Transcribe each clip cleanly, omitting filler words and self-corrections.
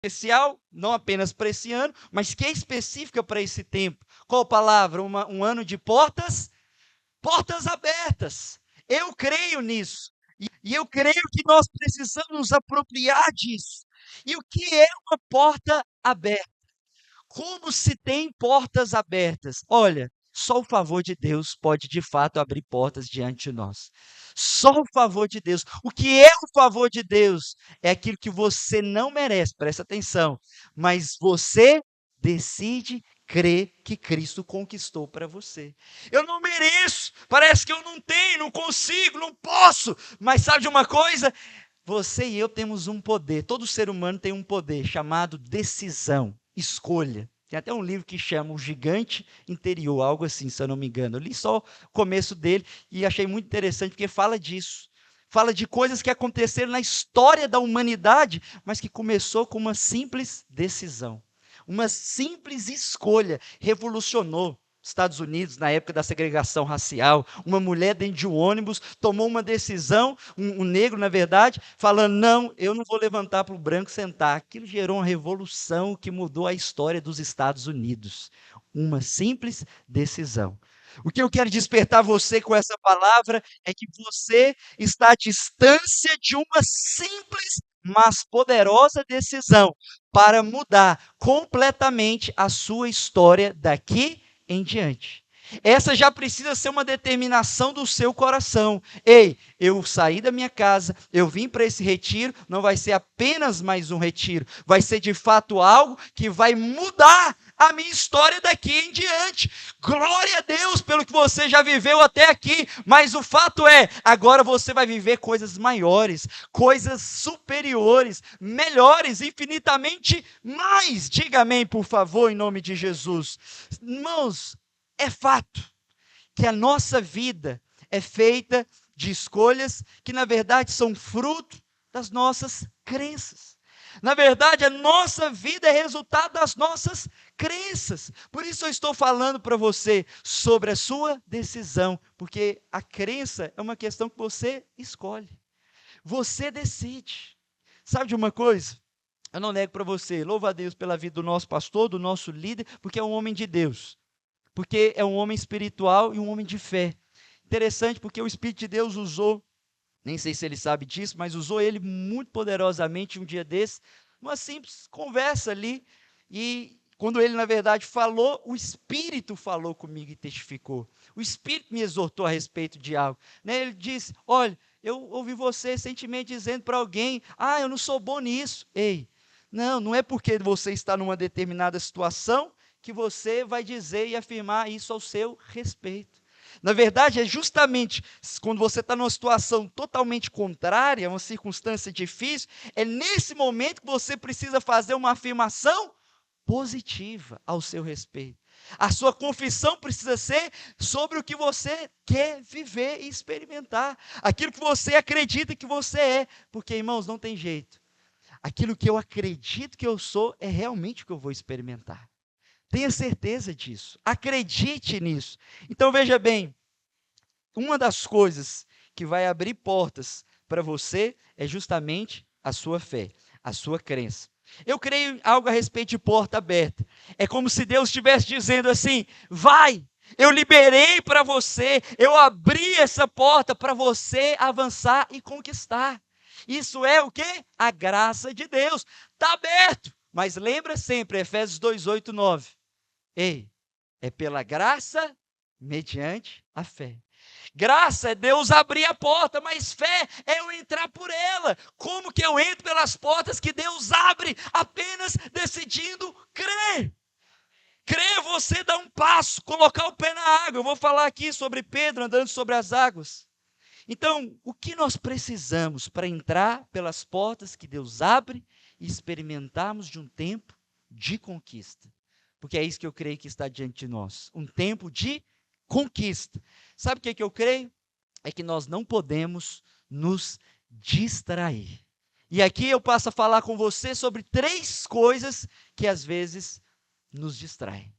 especial, não apenas para esse ano, mas que é específica para esse tempo. Qual palavra? Um ano de portas abertas. Eu creio nisso. E eu creio que nós precisamos nos apropriar disso. E o que é uma porta aberta? Como se tem portas abertas? Olha, só o favor de Deus pode de fato abrir portas diante de nós. Só o favor de Deus. O que é o favor de Deus? É aquilo que você não merece, presta atenção, mas você decide crer que Cristo conquistou para você. Eu não mereço, parece que eu não tenho, não consigo, não posso, mas sabe de uma coisa? Você e eu temos um poder, todo ser humano tem um poder chamado decisão, escolha. Tem até um livro que chama O Gigante Interior, algo assim, se eu não me engano. Eu li só o começo dele e achei muito interessante, porque fala disso. Fala de coisas que aconteceram na história da humanidade, mas que começou com uma simples decisão. Uma simples escolha revolucionou Estados Unidos, na época da segregação racial. Uma mulher dentro de um ônibus tomou uma decisão, um negro, na verdade, falando: não, eu não vou levantar para o branco sentar. Aquilo gerou uma revolução que mudou a história dos Estados Unidos. Uma simples decisão. O que eu quero despertar você com essa palavra é que você está à distância de uma simples, mas poderosa decisão para mudar completamente a sua história daqui em diante. Essa já precisa ser uma determinação do seu coração. Ei, eu saí da minha casa, eu vim para esse retiro, não vai ser apenas mais um retiro, vai ser de fato algo que vai mudar a minha história daqui em diante. Glória a Deus pelo que você já viveu até aqui, mas o fato é, agora você vai viver coisas maiores, coisas superiores, melhores, infinitamente mais. Diga amém, por favor, em nome de Jesus. Irmãos, é fato que a nossa vida é feita de escolhas que, na verdade, são fruto das nossas crenças. Na verdade, a nossa vida é resultado das nossas crenças. Por isso eu estou falando para você sobre a sua decisão, porque a crença é uma questão que você escolhe. Você decide. Sabe de uma coisa? Eu não nego para você, louva a Deus pela vida do nosso pastor, do nosso líder, porque é um homem de Deus. Porque é um homem espiritual e um homem de fé. Interessante, porque o Espírito de Deus usou, nem sei se ele sabe disso, mas usou ele muito poderosamente um dia desses, uma simples conversa ali, e quando ele, na verdade, falou, o Espírito falou comigo e testificou. O Espírito me exortou a respeito de algo. Né? Ele disse: olha, eu ouvi você recentemente dizendo para alguém: ah, eu não sou bom nisso. Ei, não é porque você está numa determinada situação que você vai dizer e afirmar isso ao seu respeito. Na verdade, é justamente quando você está numa situação totalmente contrária, uma circunstância difícil, é nesse momento que você precisa fazer uma afirmação positiva ao seu respeito. A sua confissão precisa ser sobre o que você quer viver e experimentar, aquilo que você acredita que você é, porque, irmãos, não tem jeito. Aquilo que eu acredito que eu sou é realmente o que eu vou experimentar. Tenha certeza disso. Acredite nisso. Então veja bem, uma das coisas que vai abrir portas para você é justamente a sua fé, a sua crença. Eu creio em algo a respeito de porta aberta. É como se Deus estivesse dizendo assim: vai, eu liberei para você, eu abri essa porta para você avançar e conquistar. Isso é o quê? A graça de Deus. Está aberto. Mas lembra sempre, Efésios 2, 8, 9. Ei, é pela graça mediante a fé. Graça é Deus abrir a porta, mas fé é eu entrar por ela. Como que eu entro pelas portas que Deus abre? Apenas decidindo crer. Crer é você dar um passo, colocar o pé na água. Eu vou falar aqui sobre Pedro andando sobre as águas. Então, o que nós precisamos para entrar pelas portas que Deus abre e experimentarmos de um tempo de conquista? Porque é isso que eu creio que está diante de nós. Um tempo de conquista. Sabe o que eu creio? É que nós não podemos nos distrair. E aqui eu passo a falar com você sobre 3 coisas que às vezes nos distraem.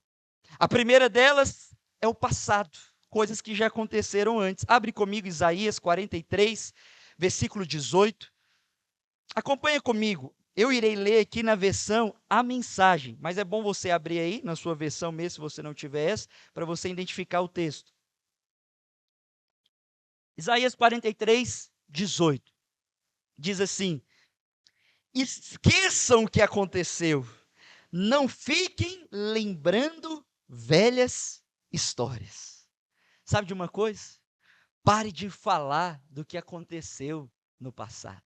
A primeira delas é o passado, coisas que já aconteceram antes. Abre comigo Isaías 43, versículo 18. Acompanha comigo. Eu irei ler aqui na versão A Mensagem, mas é bom você abrir aí na sua versão mesmo, se você não tiver essa, para você identificar o texto. Isaías 43, 18. Diz assim: esqueçam o que aconteceu, não fiquem lembrando velhas histórias. Sabe de uma coisa? Pare de falar do que aconteceu no passado.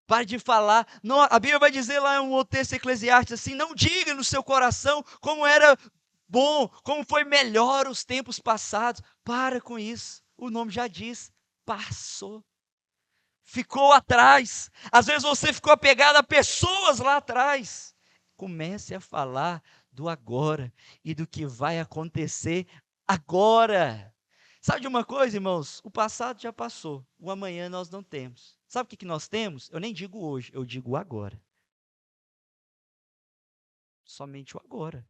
Pare de falar. Não, a Bíblia vai dizer lá em um outro texto Eclesiastes assim: não diga no seu coração como era bom, como foi melhor os tempos passados. Para com isso. O nome já diz: passou. Ficou atrás. Às vezes você ficou apegado a pessoas lá atrás. Comece a falar do agora e do que vai acontecer agora. Sabe de uma coisa, irmãos? O passado já passou, o amanhã nós não temos. Sabe o que nós temos? Eu nem digo hoje, eu digo o agora. Somente o agora.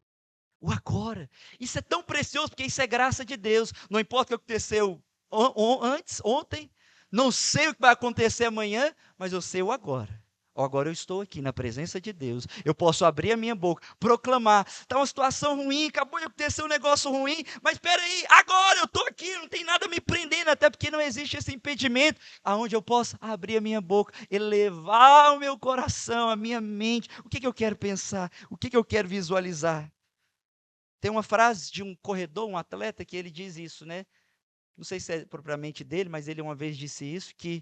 O agora. Isso é tão precioso, porque isso é graça de Deus. Não importa o que aconteceu antes, ontem, não sei o que vai acontecer amanhã, mas eu sei o agora. Agora eu estou aqui na presença de Deus. Eu posso abrir a minha boca, proclamar. Está uma situação ruim, acabou de acontecer um negócio ruim, mas espera aí, agora eu estou aqui, não tem nada me prendendo, até porque não existe esse impedimento, aonde eu posso abrir a minha boca, elevar o meu coração, a minha mente. O que eu quero pensar? O que eu quero visualizar? Tem uma frase de um corredor, um atleta, que ele diz isso, né? Não sei se é propriamente dele, mas ele uma vez disse isso, que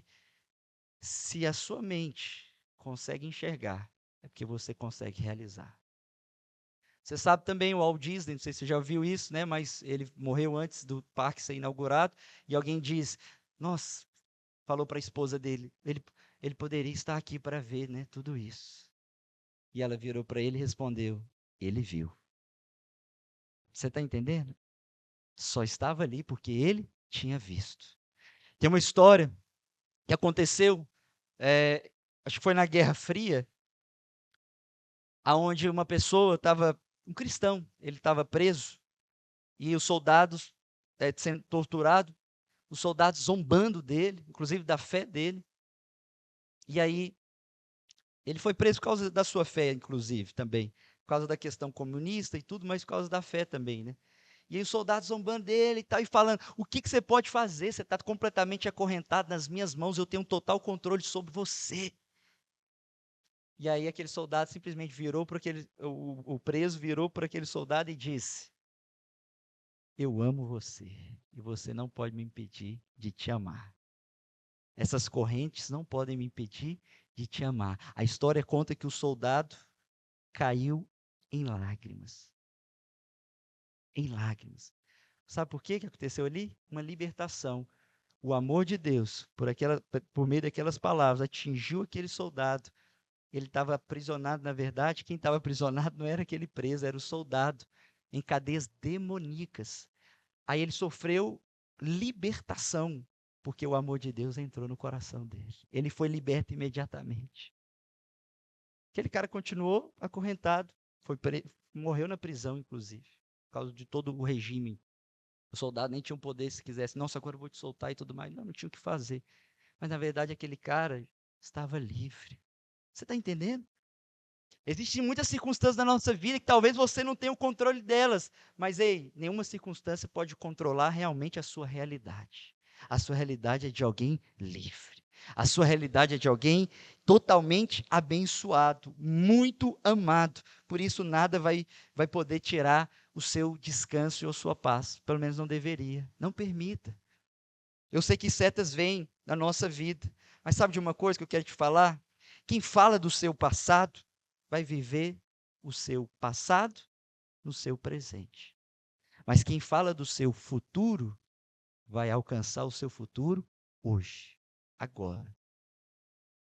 se a sua mente consegue enxergar, é porque você consegue realizar. Você sabe também o Walt Disney, não sei se você já viu isso, né? Mas ele morreu antes do parque ser inaugurado, e alguém diz, nossa, falou para a esposa dele, ele poderia estar aqui para ver, né, tudo isso. E ela virou para ele e respondeu, ele viu. Você está entendendo? Só estava ali porque ele tinha visto. Tem uma história que aconteceu, acho que foi na Guerra Fria, aonde uma pessoa estava, um cristão, ele estava preso, e os soldados sendo torturado, os soldados zombando dele, inclusive da fé dele, e aí ele foi preso por causa da sua fé, inclusive, também, por causa da questão comunista e tudo, mas por causa da fé também, né? E aí os soldados zombando dele e tal, e falando, o que você pode fazer? Você está completamente acorrentado nas minhas mãos, eu tenho um total controle sobre você. E aí aquele soldado simplesmente virou para aquele, o preso virou para aquele soldado e disse, eu amo você, e você não pode me impedir de te amar. Essas correntes não podem me impedir de te amar. A história conta que o soldado caiu em lágrimas. Em lágrimas. Sabe por que aconteceu ali? Uma libertação. O amor de Deus, por meio daquelas palavras, atingiu aquele soldado. Ele estava aprisionado, na verdade, quem estava aprisionado não era aquele preso, era o soldado, em cadeias demoníacas. Aí ele sofreu libertação, porque o amor de Deus entrou no coração dele. Ele foi liberto imediatamente. Aquele cara continuou acorrentado, morreu na prisão, inclusive, por causa de todo o regime. O soldado nem tinha um poder, se quisesse, nossa, agora eu vou te soltar e tudo mais. Não tinha o que fazer. Mas, na verdade, aquele cara estava livre. Você está entendendo? Existem muitas circunstâncias na nossa vida que talvez você não tenha o controle delas. Mas, ei, nenhuma circunstância pode controlar realmente a sua realidade. A sua realidade é de alguém livre. A sua realidade é de alguém totalmente abençoado, muito amado. Por isso, nada vai poder tirar o seu descanso e a sua paz. Pelo menos não deveria. Não permita. Eu sei que setas vêm na nossa vida. Mas sabe de uma coisa que eu quero te falar? Quem fala do seu passado vai viver o seu passado no seu presente. Mas quem fala do seu futuro vai alcançar o seu futuro hoje, agora.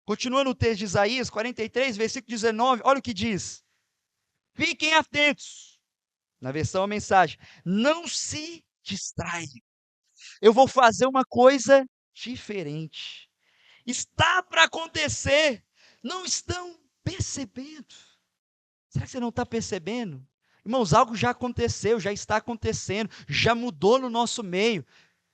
Continuando o texto de Isaías 43, versículo 19, olha o que diz. Fiquem atentos, na versão a mensagem, não se distraiam. Eu vou fazer uma coisa diferente. Está para acontecer, não estão percebendo. Será que você não está percebendo? Irmãos, algo já aconteceu, já está acontecendo, já mudou no nosso meio,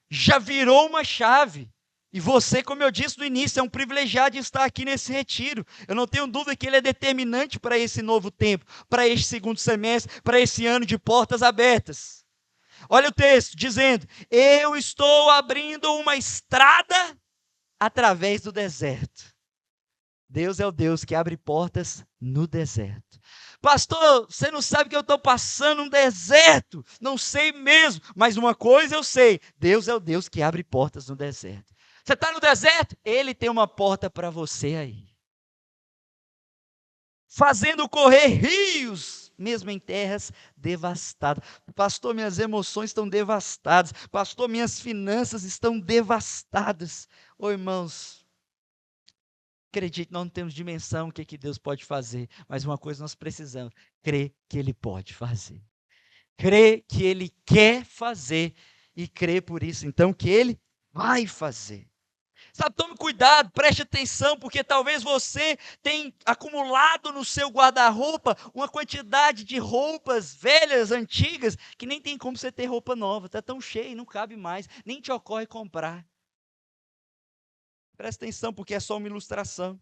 já virou uma chave. E você, como eu disse no início, é um privilegiado de estar aqui nesse retiro. Eu não tenho dúvida que ele é determinante para esse novo tempo, para este segundo semestre, para esse ano de portas abertas. Olha o texto dizendo: eu estou abrindo uma estrada através do deserto. Deus é o Deus que abre portas no deserto. Pastor, você não sabe que eu estou passando um deserto. Não sei mesmo, mas uma coisa eu sei: Deus é o Deus que abre portas no deserto. Você está no deserto? Ele tem uma porta para você aí. Fazendo correr rios, mesmo em terras devastadas. Pastor, minhas emoções estão devastadas. Pastor, minhas finanças estão devastadas. Ô irmãos, acredite, nós não temos dimensão do que Deus pode fazer, mas uma coisa nós precisamos: crer que Ele pode fazer. Crer que Ele quer fazer e crer por isso, então, que Ele vai fazer. Sabe, tome cuidado, preste atenção, porque talvez você tenha acumulado no seu guarda-roupa uma quantidade de roupas velhas, antigas, que nem tem como você ter roupa nova. Está tão cheio, não cabe mais, nem te ocorre comprar. Preste atenção, porque é só uma ilustração.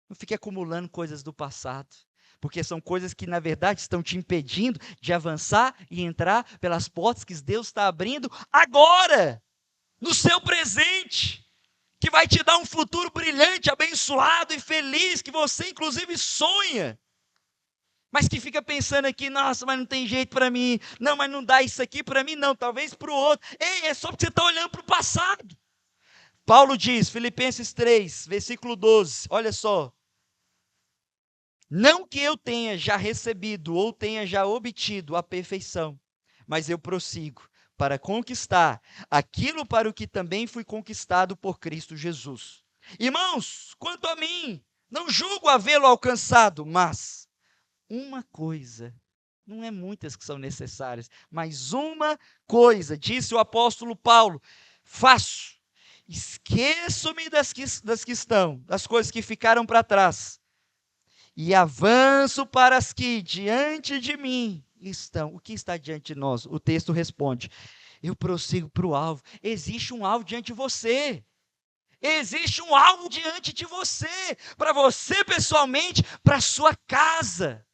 Não fique acumulando coisas do passado, porque são coisas que, na verdade, estão te impedindo de avançar e entrar pelas portas que Deus está abrindo agora, no seu presente, que vai te dar um futuro brilhante, abençoado e feliz, que você, inclusive, sonha. Mas que fica pensando aqui: nossa, mas não tem jeito para mim. Não, mas não dá isso aqui para mim, não. Talvez para o outro. Ei, é só porque você está olhando para o passado. Paulo diz, Filipenses 3, versículo 12, olha só: não que eu tenha já recebido ou tenha já obtido a perfeição, mas eu prossigo para conquistar aquilo para o que também fui conquistado por Cristo Jesus. Irmãos, quanto a mim, não julgo havê-lo alcançado, mas uma coisa, não é muitas que são necessárias, mas uma coisa, disse o apóstolo Paulo, faço: esqueço-me das que estão, das coisas que ficaram para trás, e avanço para as que diante de mim estão. O que está diante de nós? O texto responde: eu prossigo para o alvo. Existe um alvo diante de você. Existe um alvo diante de você, para você pessoalmente, para a sua casa,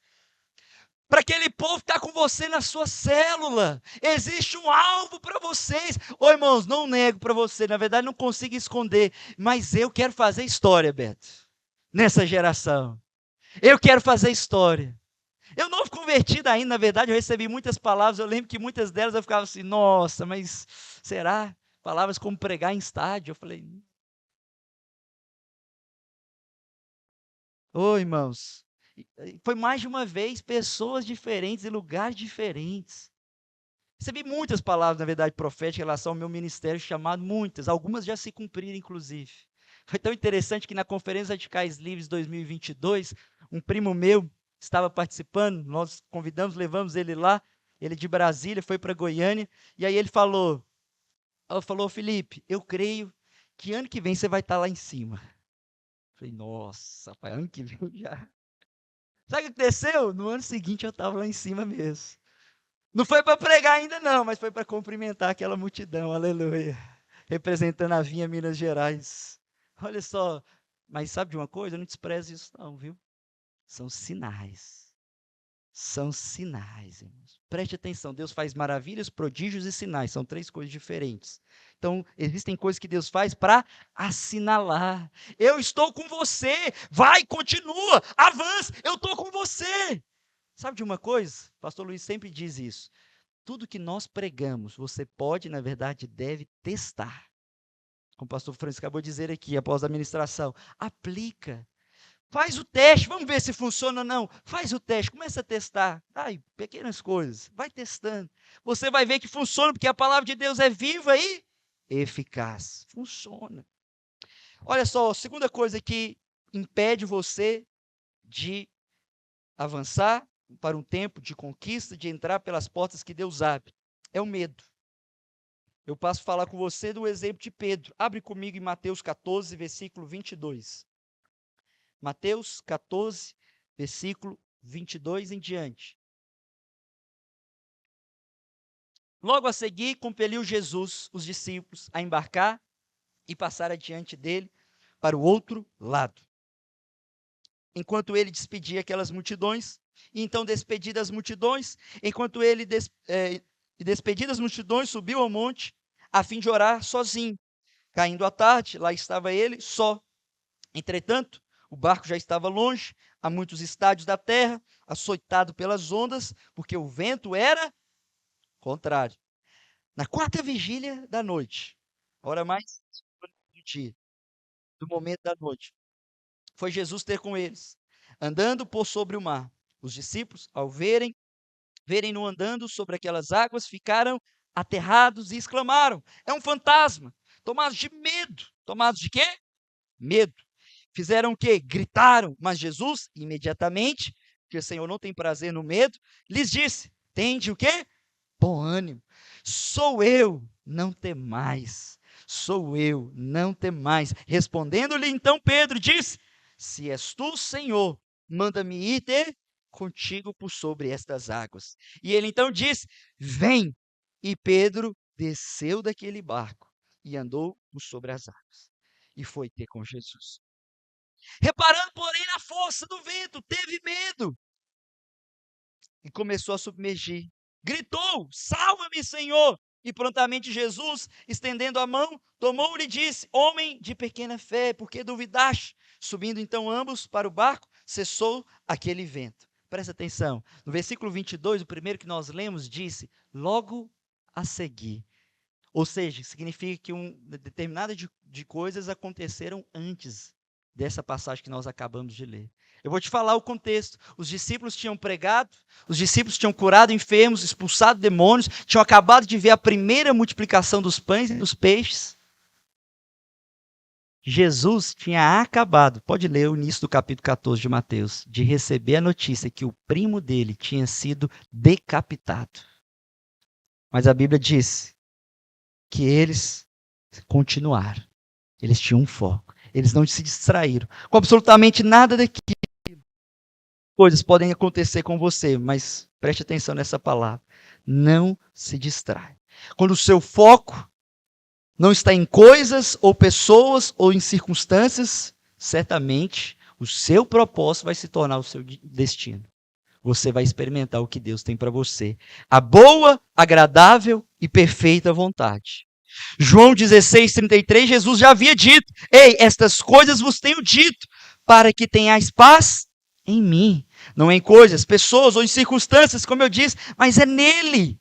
para aquele povo que está com você na sua célula. Existe um alvo para vocês. Ô irmãos, não nego para você, na verdade não consigo esconder, mas eu quero fazer história, Beto, nessa geração. Eu quero fazer história. Eu não fui convertido ainda, na verdade, eu recebi muitas palavras, eu lembro que muitas delas eu ficava assim: nossa, mas será? Palavras como pregar em estádio. Eu falei: ô irmãos, foi mais de uma vez pessoas diferentes em lugares diferentes. Recebi muitas palavras, na verdade, proféticas em relação ao meu ministério chamado, muitas, algumas já se cumpriram, inclusive. Foi tão interessante que na Conferência Radicais Livres 2022, um primo meu estava participando, nós convidamos, levamos ele lá, ele de Brasília, foi para Goiânia, e aí ele falou: Felipe, eu creio que ano que vem você vai estar lá em cima. Eu falei: nossa, pai, ano que vem já. Sabe o que aconteceu? No ano seguinte eu estava lá em cima mesmo. Não foi para pregar ainda não, mas foi para cumprimentar aquela multidão, aleluia, representando a Vinha Minas Gerais. Olha só, mas sabe de uma coisa? Eu não desprezo isso não, viu? São sinais. São sinais, irmãos. Preste atenção, Deus faz maravilhas, prodígios e sinais, são três coisas diferentes. Então, existem coisas que Deus faz para assinalar. Eu estou com você, vai, continua, avança, eu estou com você. Sabe de uma coisa? O pastor Luiz sempre diz isso. Tudo que nós pregamos, você pode, na verdade, deve testar. Como o pastor Francisco acabou de dizer aqui, após a ministração. Aplica. Faz o teste, vamos ver se funciona ou não. Faz o teste, começa a testar. Ai, pequenas coisas, vai testando. Você vai ver que funciona, porque a palavra de Deus é viva e eficaz. Funciona. Olha só, a segunda coisa que impede você de avançar para um tempo de conquista, de entrar pelas portas que Deus abre, é o medo. Eu passo a falar com você do exemplo de Pedro. Abre comigo em Mateus 14, versículo 22. Mateus 14, versículo 22 em diante. Logo a seguir, compeliu Jesus os discípulos a embarcar e passar adiante dele para o outro lado. Enquanto ele despedia aquelas multidões, e então despedidas as multidões, enquanto ele despedidas as multidões, subiu ao monte, a fim de orar sozinho. Caindo a tarde, lá estava ele, só. Entretanto, o barco já estava longe, a muitos estádios da terra, açoitado pelas ondas, porque o vento era contrário. Na quarta vigília da noite, a hora mais do dia, do momento da noite, foi Jesus ter com eles, andando por sobre o mar. Os discípulos, ao verem-no andando sobre aquelas águas, ficaram aterrados e exclamaram: é um fantasma! Tomados de medo. Tomados de quê? Medo. Fizeram o quê? Gritaram. Mas Jesus, imediatamente, porque o Senhor não tem prazer no medo, lhes disse: tende o quê? Bom ânimo. Sou eu, não temais. Sou eu, não temais. Respondendo-lhe então Pedro, disse: se és tu, Senhor, manda-me ir ter contigo por sobre estas águas. E ele então disse: vem. E Pedro desceu daquele barco e andou por sobre as águas. E foi ter com Jesus. Reparando, porém, na força do vento, teve medo e começou a submergir. Gritou: salva-me, Senhor! E prontamente Jesus, estendendo a mão, tomou-lhe e disse: homem de pequena fé, por que duvidaste? Subindo então ambos para o barco, cessou aquele vento. Presta atenção, no versículo 22, o primeiro que nós lemos, disse: logo a seguir. Ou seja, significa que determinada de coisas aconteceram antes dessa passagem que nós acabamos de ler. Eu vou te falar o contexto. Os discípulos tinham pregado, os discípulos tinham curado enfermos, expulsado demônios, tinham acabado de ver a primeira multiplicação dos pães e dos peixes. Jesus tinha acabado, pode ler o início do capítulo 14 de Mateus, de receber a notícia que o primo dele tinha sido decapitado. Mas a Bíblia diz que eles continuaram. Eles tinham um foco. Eles não se distraíram com absolutamente nada daquilo. Coisas podem acontecer com você, mas preste atenção nessa palavra. Não se distrai. Quando o seu foco não está em coisas ou pessoas ou em circunstâncias, certamente o seu propósito vai se tornar o seu destino. Você vai experimentar o que Deus tem para você. A boa, agradável e perfeita vontade. João 16:33, Jesus já havia dito: ei, estas coisas vos tenho dito, para que tenhais paz em mim. Não em coisas, pessoas ou em circunstâncias, como eu disse, mas é nele.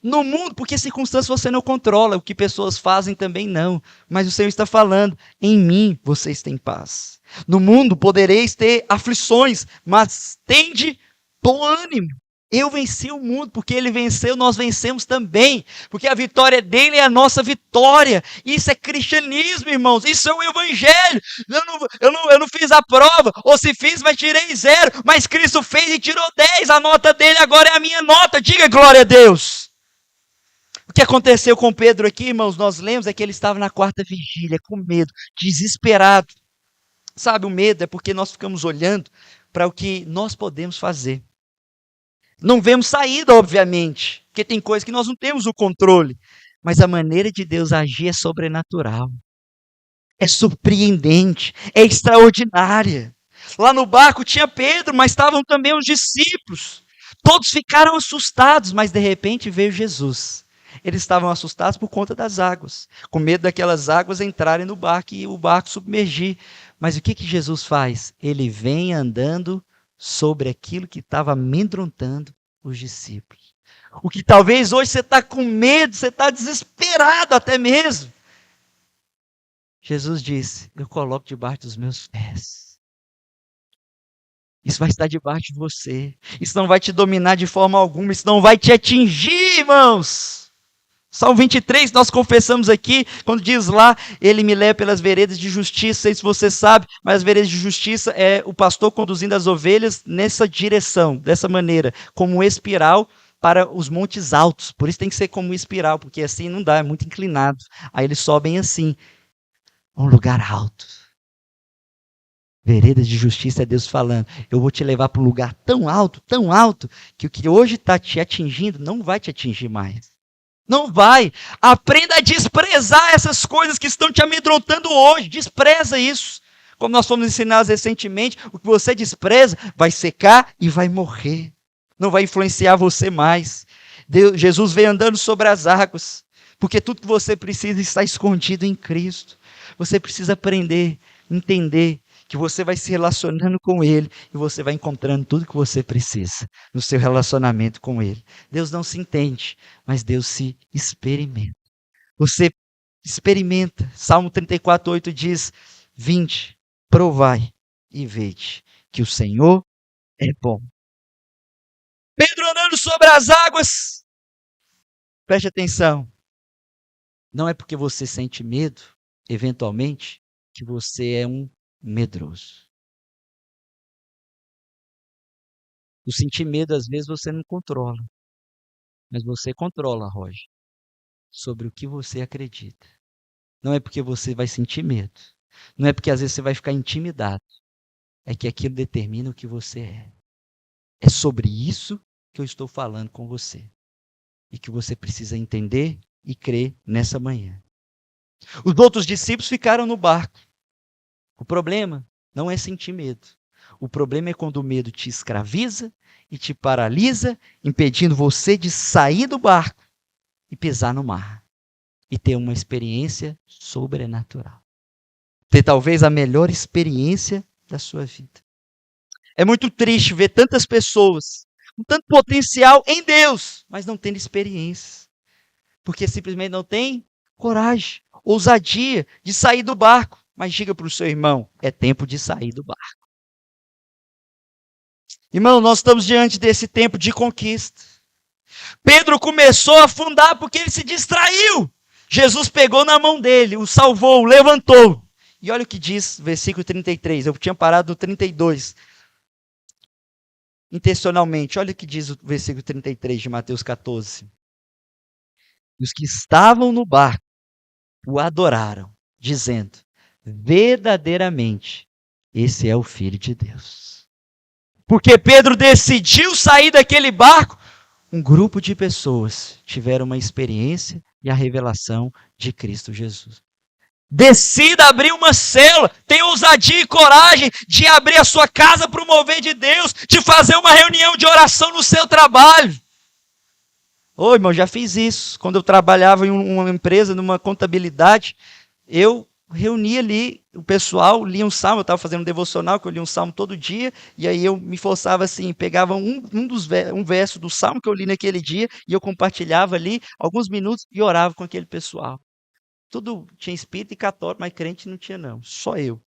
No mundo, porque circunstâncias você não controla, o que pessoas fazem também não. Mas o Senhor está falando: em mim vocês têm paz. No mundo podereis ter aflições, mas tende bom ânimo. Eu venci o mundo, porque ele venceu, nós vencemos também. Porque a vitória dele é a nossa vitória. Isso é cristianismo, irmãos. Isso é o evangelho. Eu não fiz a prova, ou se fiz, mas tirei 0. Mas Cristo fez e tirou 10. A nota dele agora é a minha nota. Diga glória a Deus. O que aconteceu com Pedro aqui, irmãos, nós lemos, é que ele estava na quarta vigília, com medo, desesperado. Sabe, o medo é porque nós ficamos olhando para o que nós podemos fazer. Não vemos saída, obviamente, porque tem coisas que nós não temos o controle. Mas a maneira de Deus agir é sobrenatural. É surpreendente, é extraordinária. Lá no barco tinha Pedro, mas estavam também os discípulos. Todos ficaram assustados, mas de repente veio Jesus. Eles estavam assustados por conta das águas, com medo daquelas águas entrarem no barco e o barco submergir. Mas o que Jesus faz? Ele vem andando sobre aquilo que estava amedrontando os discípulos. O que talvez hoje você está com medo, você está desesperado até mesmo. Jesus disse: eu coloco debaixo dos meus pés. Isso vai estar debaixo de você. Isso não vai te dominar de forma alguma. Isso não vai te atingir, irmãos. Salmo 23, nós confessamos aqui, quando diz lá: ele me leva pelas veredas de justiça. Sei se você sabe, mas as veredas de justiça é o pastor conduzindo as ovelhas nessa direção, dessa maneira, como um espiral para os montes altos. Por isso tem que ser como um espiral, porque assim não dá, é muito inclinado. Aí eles sobem assim, um lugar alto. Veredas de justiça é Deus falando: eu vou te levar para um lugar tão alto, que o que hoje está te atingindo não vai te atingir mais. Não vai. Aprenda a desprezar essas coisas que estão te amedrontando hoje. Despreza isso. Como nós fomos ensinados recentemente, o que você despreza vai secar e vai morrer. Não vai influenciar você mais. Jesus veio andando sobre as águas, porque tudo que você precisa está escondido em Cristo. Você precisa aprender, entender que você vai se relacionando com Ele e você vai encontrando tudo que você precisa no seu relacionamento com Ele. Deus não se entende, mas Deus se experimenta. Você experimenta. Salmo 34:8 diz: Vinde, provai e vede que o Senhor é bom. Pedro andando sobre as águas. Preste atenção. Não é porque você sente medo, eventualmente, que você é um medroso. O sentir medo, às vezes, você não controla. Mas você controla, Roger, sobre o que você acredita. Não é porque você vai sentir medo. Não é porque, às vezes, você vai ficar intimidado. É que aquilo determina o que você é. É sobre isso que eu estou falando com você. E que você precisa entender e crer nessa manhã. Os outros discípulos ficaram no barco. O problema não é sentir medo. O problema é quando o medo te escraviza e te paralisa, impedindo você de sair do barco e pisar no mar. E ter uma experiência sobrenatural. Ter talvez a melhor experiência da sua vida. É muito triste ver tantas pessoas com tanto potencial em Deus, mas não tendo experiências. Porque simplesmente não tem coragem, ousadia de sair do barco. Mas diga para o seu irmão, é tempo de sair do barco. Irmão, nós estamos diante desse tempo de conquista. Pedro começou a afundar porque ele se distraiu. Jesus pegou na mão dele, o salvou, o levantou. E olha o que diz versículo 33. Eu tinha parado no 32. Intencionalmente. Olha o que diz o versículo 33 de Mateus 14. Os que estavam no barco o adoraram, dizendo: verdadeiramente, esse é o Filho de Deus. Porque Pedro decidiu sair daquele barco, um grupo de pessoas tiveram uma experiência e a revelação de Cristo Jesus. Decida abrir uma célula, tenha ousadia e coragem de abrir a sua casa para o mover de Deus, de fazer uma reunião de oração no seu trabalho. Ô, irmão, já fiz isso. Quando eu trabalhava em uma empresa, numa contabilidade, eu reunia ali o pessoal, lia um salmo, eu estava fazendo um devocional, que eu lia um salmo todo dia, e aí eu me forçava assim, pegava um verso do salmo que eu li naquele dia, e eu compartilhava ali alguns minutos e orava com aquele pessoal. Tudo tinha espírito e católico, mas crente não tinha não, só eu.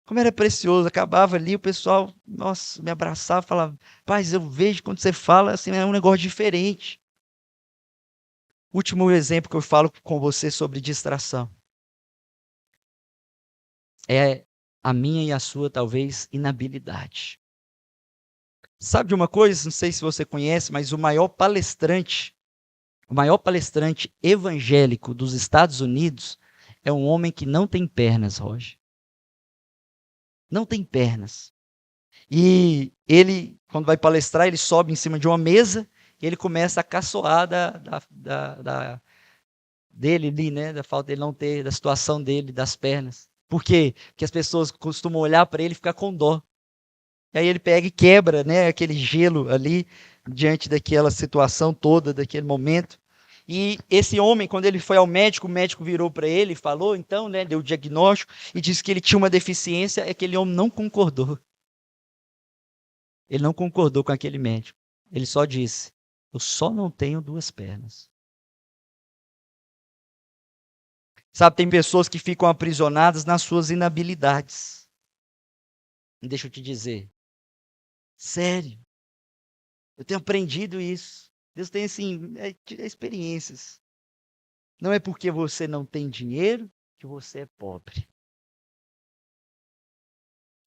Como era precioso, acabava ali, o pessoal, nossa, me abraçava, falava: Paz, eu vejo quando você fala, assim, é um negócio diferente. Último exemplo que eu falo com você sobre distração. É a minha e a sua, talvez, inabilidade. Sabe de uma coisa? Não sei se você conhece, mas o maior palestrante evangélico dos Estados Unidos é um homem que não tem pernas, Roger. Não tem pernas. E ele, quando vai palestrar, ele sobe em cima de uma mesa e ele começa a caçoar dele ali, né? Da falta dele não ter, da situação dele, das pernas. Por quê? Porque as pessoas costumam olhar para ele e ficar com dó. E aí ele pega e quebra, né, aquele gelo ali, diante daquela situação toda, daquele momento. E esse homem, quando ele foi ao médico, o médico virou para ele e falou, então, né, deu o diagnóstico e disse que ele tinha uma deficiência, aquele homem não concordou. Ele não concordou com aquele médico. Ele só disse: eu só não tenho duas pernas. Sabe, tem pessoas que ficam aprisionadas nas suas inabilidades. E deixa eu te dizer, sério, eu tenho aprendido isso. Deus tem, assim, experiências. Não é porque você não tem dinheiro que você é pobre.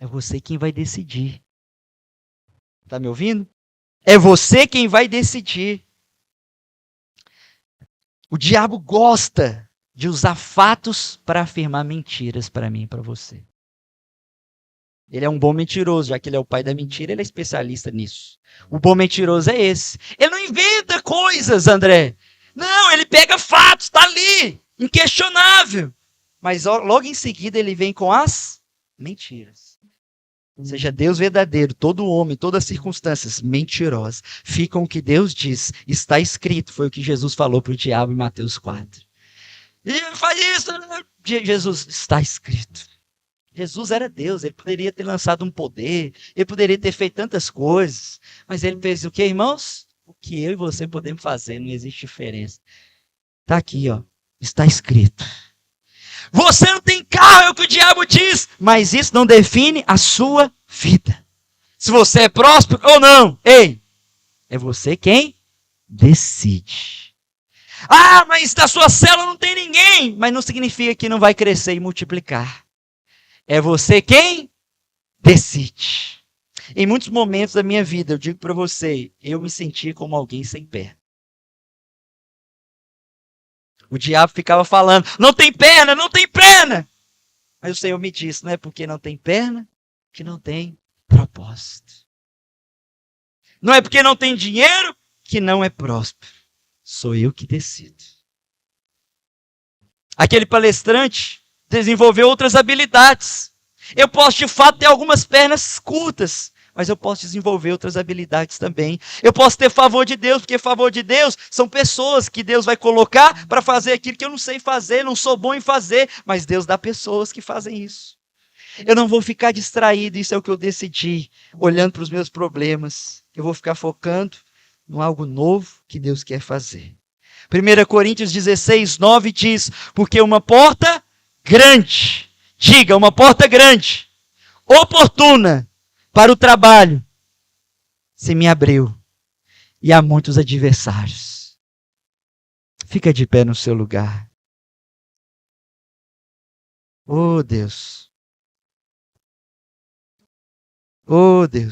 É você quem vai decidir. Está me ouvindo? É você quem vai decidir. O diabo gosta de usar fatos para afirmar mentiras para mim e para você. Ele é um bom mentiroso, já que ele é o pai da mentira, ele é especialista nisso. O bom mentiroso é esse. Ele não inventa coisas, André. Não, ele pega fatos, está ali, inquestionável. Mas logo em seguida ele vem com as mentiras. Ou seja, Deus verdadeiro, todo homem, todas as circunstâncias mentirosas, ficam o que Deus diz, está escrito, foi o que Jesus falou para o diabo em Mateus 4. E ele faz isso, Jesus, está escrito. Jesus era Deus, ele poderia ter lançado um poder, ele poderia ter feito tantas coisas, mas ele fez o que, irmãos? O que eu e você podemos fazer, não existe diferença. Está aqui, ó, está escrito. Você não tem carro, é o que o diabo diz, mas isso não define a sua vida. Se você é próspero ou não, ei, é você quem decide. Ah, mas da sua célula não tem ninguém, mas não significa que não vai crescer e multiplicar. É você quem decide. Em muitos momentos da minha vida, eu digo para você, eu me senti como alguém sem perna. O diabo ficava falando, não tem perna, não tem perna. Mas o Senhor me disse, não é porque não tem perna, que não tem propósito. Não é porque não tem dinheiro, que não é próspero. Sou eu que decido. Aquele palestrante desenvolveu outras habilidades. Eu posso, de fato, ter algumas pernas curtas, mas eu posso desenvolver outras habilidades também. Eu posso ter favor de Deus, porque favor de Deus são pessoas que Deus vai colocar para fazer aquilo que eu não sei fazer, não sou bom em fazer, mas Deus dá pessoas que fazem isso. Eu não vou ficar distraído, isso é o que eu decidi, olhando para os meus problemas. Eu vou ficar focando em algo novo que Deus quer fazer. 1 Coríntios 16, 9 diz, porque uma porta grande, diga, uma porta grande, oportuna para o trabalho, se me abriu, e há muitos adversários. Fica de pé no seu lugar. Oh Deus. Oh Deus.